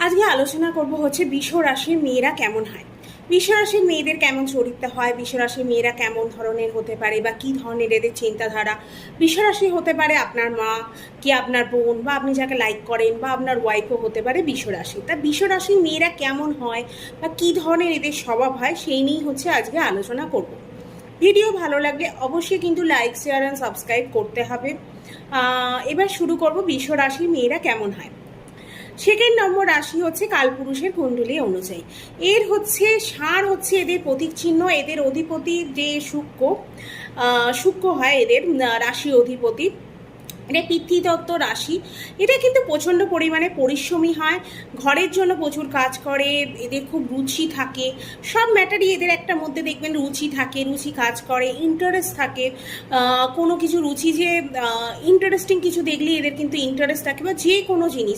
আজকে আলোচনা করব হচ্ছে বৃষ রাশির মেয়েরা কেমন হয়। বৃষ রাশির মেয়েদের কেমন চরিত্র হয়, বৃষ রাশির মেয়েরা কেমন ধরনের হতে পারে বা কী ধরনের এদের চিন্তাধারা। বৃষ রাশি হতে পারে আপনার মা, কি আপনার বোন, বা আপনি যাকে লাইক করেন, বা আপনার ওয়াইফও হতে পারে বৃষ রাশি। তা বৃষ রাশির মেয়েরা কেমন হয় বা কী ধরনের এদের স্বভাব হয় সেই নিয়েই হচ্ছে আজকে আলোচনা করব। ভিডিও ভালো লাগলে অবশ্যই কিন্তু লাইক, শেয়ার অ্যান্ড সাবস্ক্রাইব করতে হবে। এবার শুরু করব বৃষ রাশির মেয়েরা কেমন হয়। সেকেন্ড নম্বর রাশি হচ্ছে কালপুরুষের কুণ্ডলী অনুযায়ী। এর হচ্ছে ষাঁড় হচ্ছে এদের প্রতীক চিহ্ন। এদের অধিপতি যে শুক্র হয় এদের রাশি অধিপতি। এটা পিতৃতত্ত্ব রাশি। এটা কিন্তু প্রচণ্ড পরিমাণে পরিশ্রমী হয়, ঘরের জন্য প্রচুর কাজ করে, এদের খুব রুচি থাকে। সব ম্যাটারই এদের একটা মধ্যে দেখবেন রুচি থাকে, রুচি কাজ করে, ইন্টারেস্ট থাকে। কোনো কিছু রুচি যে ইন্টারেস্টিং কিছু দেখলেই এদের কিন্তু ইন্টারেস্ট থাকে, বা যে কোনো জিনিস